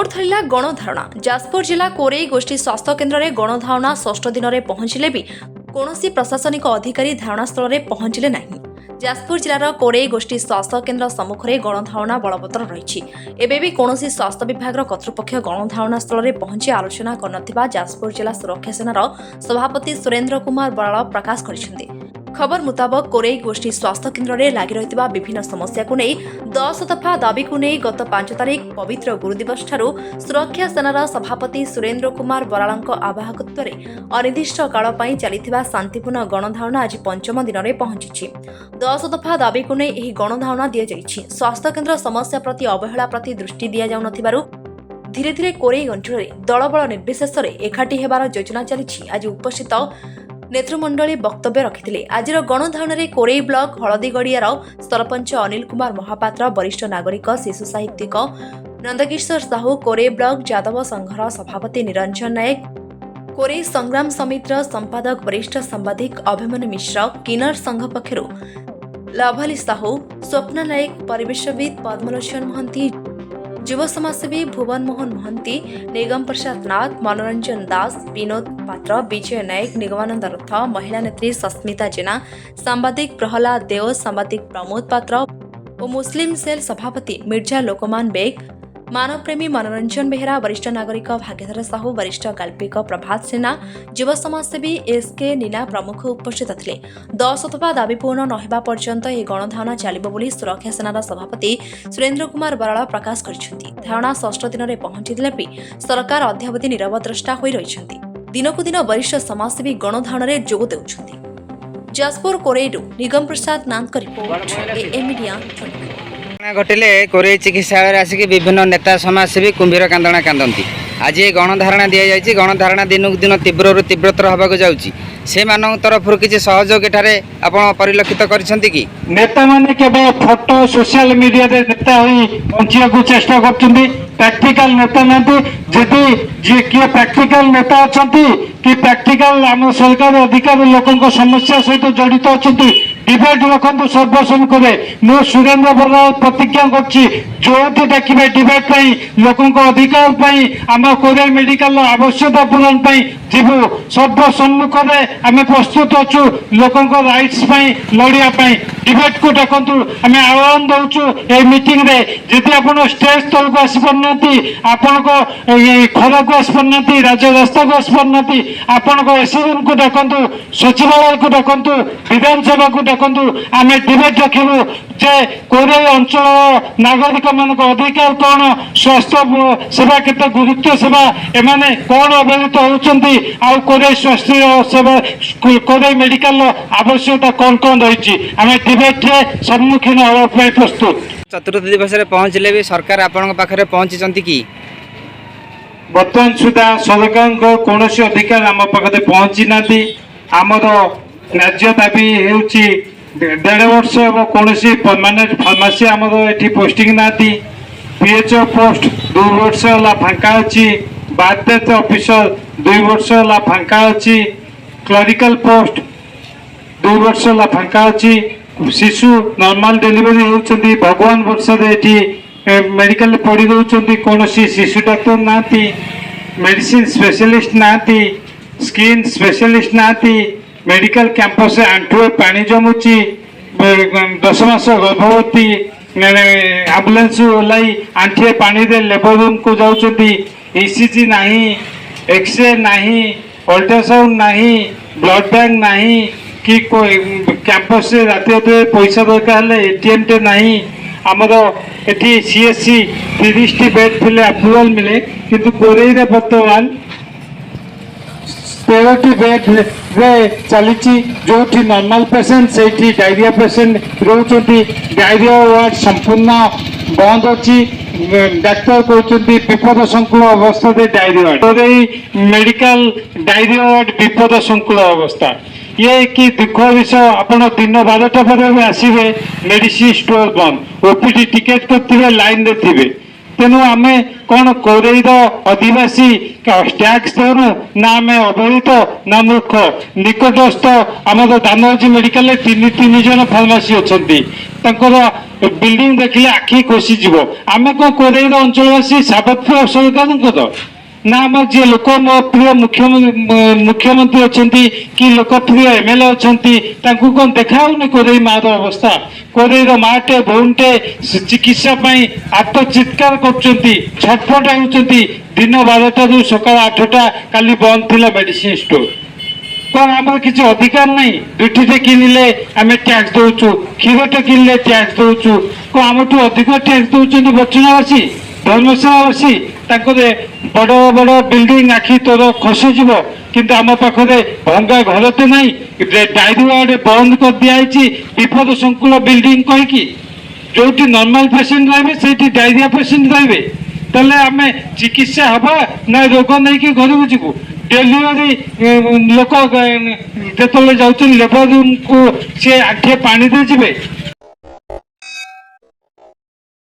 जोर धरला गणधारणा। जाजपुर जिला कोरेई गोष्ठी स्वास्थ्य केन्द्र में गणधारणा षष्ठ दिन में पहुंचले भी कौनसी प्रशासनिक अधिकारी धारणास्थल में पहुंचले नहीं। जाजपुर जिलार कोरेई गोष्ठी स्वास्थ्य केन्द्र सम्मुख में गणधारणा बलवत्तर रही। एबे भी कौनसी स्वास्थ्य विभाग कर्तृपक्ष गणधारणा स्थल में पहुंची आलोचना कर जाजपुर जिला सुरक्षा सेनार सभापति सुरेन्द्र कुमार बराल प्रकाश कर। खबर मुताबक कोरेई गोष्ठी स्वास्थ्य केन्द्र में लगी रही विभिन्न समस्या को नहीं 10 दफा दाबी को नहीं गत 5 तारिख पवित्र गुरुदिवस ठारू सुरक्षा सेनार सभापति सुरेन्द्र कुमार बराल आवाहकत्व अनिर्दिष्ट काल चलता शांतिपूर्ण गणधारणा आज पंचम दिन में पहुंची। 10 दफा दाबी को नहीं गणधारणा दि जाइछि। स्वास्थ्य केन्द्र समस्या प्रति अवहेला प्रति दृष्टि दि जाउन धीरे धीरे कोरेई अंचल दलबल निर्विशेष एकाठी हेबार योजना चली। आज उपस्थित नेतृमंडली वक्तव्य रखिथिले। आजिर गणधारण में कोरेई ब्लॉक हलदीगड़ियार सरपंच अनिल कुमार महापात्र, वरिष्ठ नागरिक शिशु साहित्यिक नंदकिशोर साहू, कोरेई ब्लॉक यादव संघर सभापति निरंजन नायक, कोरेई संग्राम समितिर संपादक वरिष्ठ सांबादिक अभिमन्यु मिश्र, किन्नर संघ पक्षरु लभली साहू, स्वप्न नायक, परिवेशविद पद्मलोचन महंती, युव समाजसेवी भुवन मोहन महंती, निगम प्रसाद नाथ, मनोरंजन दास, विनोद पात्र, विजय नायक, निगमानंद रथ, महिला नेत्री सस्मिता जेना, सांबादिक प्रहलाद देव, सांबादिक प्रमोद पात्र और मुस्लिम सेल सभापति मिर्जा लोकमान बेग, मानवप्रेमी मनोरंजन बेहरा, वरिष्ठ नागरिक भाग्यधर साहू, वरिष्ठ गाल्पिक प्रभात सेना, युव समाजसेवी एसके नीना प्रमुख उपस्थित थे। 10 दफा दाबी पूर्ण नहेबा पर्यंत यह गणधारणा चलिब बोली सुरक्षा सेनार सभापति सुरेन्द्र कुमार बराल प्रकाश करिसेंति। धारणा षष्ठ दिन में पहुंचले भी सरकार अद्यावधि नीरव द्रष्टा होई रहिसेंति। दिनकु दिन वरिष्ठ समाजसेवी गणधारण में जोग देउछंति। जाजपुर कोरेईरू निगम प्रसाद नाथ रिपोर्ट एएम मीडिया। घटिले कोरेई चिकित्सालय आसिक विभिन्न नेता समाजसेवी कुंभीर कांदना कांदती। आज ये गणधारणा दि जाए। गणधारणा दिनकू दिन तीव्र तीव्रतर होगा जाऊँगी। से तरफ किसी सहयोग एठारे आपण परिलक्षित करिसेंति कि नेता माने केवल फोटो सोशल मीडिया रे नेता होई पहुंचिया को चेष्टा करछंती। प्रैक्टिकल नेता नांती जदि जे के प्रैक्टिकल नेता अछंती कि प्रैक्टिकल आम सरकार अधिकारी लोकन समस्या सहित जड़ित अछंती डिबेट रखु सर्वसम्मुख मु सुरेन्द्र बराल प्रतिज्ञा करछि जो डाकिबे डिबेट लोकों अधिकार आम कोरेई मेडिकल आवश्यकता पूरण जीवु सर्वसम्मुख आम प्रस्तुत अच्छु लोकों राइट्स लड़िया डिबेट को डाकतु आम आह्वान दौचु ए मीटिंग रे जदि आप स्टेज तल को आसपारना आपण खरा को आसपारना राजरास्ता को आसपारना आपण एसडीएम को डाकतु सचिवालय को डाकतु विधानसभा को डाकतु आम डिबेट रखू जे कोरेई अंचल नागरिक मान अधिकार कौन स्वास्थ्य सेवा केते गुरुत्व सेवा एमाने कौन अवहेलित होउछंती आ कोरेई स्वास्थ्य सेवा कोरेई मेडिकल आवश्यकता कौन कौन रही आम डिबेट रे सम्मुखीन होगा प्रस्तुत। चतुर्थ दिवस रे पहुंचले भी सरकार आपन पाखरे पहुंची कि बर्तमान सुधा सरकार को कौन अधिकार आम पाखे पहुंची ना आमर न्याज्य दाबी होउची 1.5 वर्ष कौन परमानेंट फार्मासी आमर ये पोस्टिंग ना पीएचओ पोस्ट 2 वर्ष है फांका अच्छी बाध्यत ऑफिसर 2 वर्ष है फांका अच्छी क्लरिकल पोस्ट 2 वर्ष है फांका अच्छी शिशु नॉर्मल डिलीवरी होती भगवान वर्ष मेडिकल पढ़ी दौरान कौन शिशु डाक्टर ना मेडिसिन स्पेशलिस्ट ना स्किन स्पेशलिस्ट ना मेडिकल कैंपस आंठुए पानी जमुची 10 मास गर्भवती एम्बुलेंस ओह्लाई आंठिए पानी दे लेबर रूम को जाऊँगी ईसीजी नहीं एक्सरे नहीं अल्ट्रासाउंड नहीं ब्लड बैंक नहीं कि कैंपस से राति पैसा दरकार एटीएम टे नहीं आमर ये सीएससी 30 बेड फिले अप्रुवाल मिले किंतु कोरेई रे बर्तमान 13 बेड रे चली जो नॉर्मल पेसेंट से डायरिया पेसेंट रोचती डायरिया वार्ड संपूर्ण बंद अच्छी डाक्तर कहते विपद संकुल अवस्था diarrhoea Korei medical diarrhoea ward विपद संकुल अवस्था ये कि दुख विषय आपड़ दिन 12टा पर आसवे मेडिसिन स्टोर बंद ओपीडी टिकेट करते लाइन रे थे ତେଣୁ ଆମେ କ'ଣ କୋରେଇର ଅଧିବାସୀ ଟ୍ୟାକ୍ସ ଦେଉନୁ ନା ଆମେ ଅବହେଳିତ ନା ମୂର୍ଖ? ନିକଟସ୍ଥ ଆମର ଦାନଗଞ୍ଜ ମେଡିକାଲରେ ତିନି ଜଣ ଫାର୍ମାସୀ ଅଛନ୍ତି, ତାଙ୍କର ବିଲ୍ଡିଂ ଦେଖିଲେ ଆଖି ଖସିଯିବ। ଆମେ କ'ଣ କୋରେଇର ଅଞ୍ଚଳବାସୀ ସାବତପୁର ସରକାରଙ୍କର ନା ଆମର ଯିଏ ଲୋକପ୍ରିୟ ମୁଖ୍ୟମନ୍ତ୍ରୀ ଅଛନ୍ତି କି ଲୋକପ୍ରିୟ MLA ଅଛନ୍ତି ତାଙ୍କୁ କ'ଣ ଦେଖା ହଉନି କୋରେଇ ମାଆର ଅବସ୍ଥା? କୋରେଇର ମାଆଟେ ଭଉଣୀଟେ ଚିକିତ୍ସା ପାଇଁ ଆତ୍ମ ଚିତ୍କାର କରୁଛନ୍ତି, ଛଟପଟ ହେଉଛନ୍ତି। ଦିନ 12ଟାରୁ ସକାଳ 8ଟା କାଲି ବନ୍ଦ ଥିଲା ମେଡିସିନ ଷ୍ଟୋର। କ'ଣ ଆମର କିଛି ଅଧିକାର ନାହିଁ? ଦୁଇଟିଟେ କିଣିଲେ ଆମେ ଟ୍ୟାକ୍ସ ଦଉଛୁ, କ୍ଷୀରଟେ କିଣିଲେ ଟ୍ୟାକ୍ସ ଦଉଛୁ। କ'ଣ ଆମଠୁ ଅଧିକ ଟ୍ୟାକ୍ସ ଦଉଛନ୍ତି ବଚଣାବାସୀ, ଧର୍ମଶାଳାବାସୀ? ତାଙ୍କର ବଡ଼ ବଡ଼ ବିଲ୍ଡିଂ ଆଖି ତୋର ଖସିଯିବ, କିନ୍ତୁ ଆମ ପାଖରେ ଭଙ୍ଗା ଘରଟେ ନାହିଁ। ଡାଇରୀ ୱାର୍ଡ ବନ୍ଦ କରିଦିଆଯାଇଛି ବିପଦ ସଂକୁଳ ବିଲ୍ଡିଂ କହିକି। ଯୋଉଠି ନର୍ମାଲ ପେସେଣ୍ଟ ରହିବେ ସେଇଠି ଡାଇରିଆ ପେସେଣ୍ଟ ରହିବେ। ତାହେଲେ ଆମେ ଚିକିତ୍ସା ହେବା ନା ରୋଗ ନେଇକି ଘରକୁ ଯିବୁ? ଡେଲିଭରି ଲୋକ ଯେତେବେଳେ ଯାଉଛନ୍ତି ଲେବର ରୁମ୍କୁ ସେ ଆଣ୍ଠିଏ ପାଣିରେ ଯିବେ?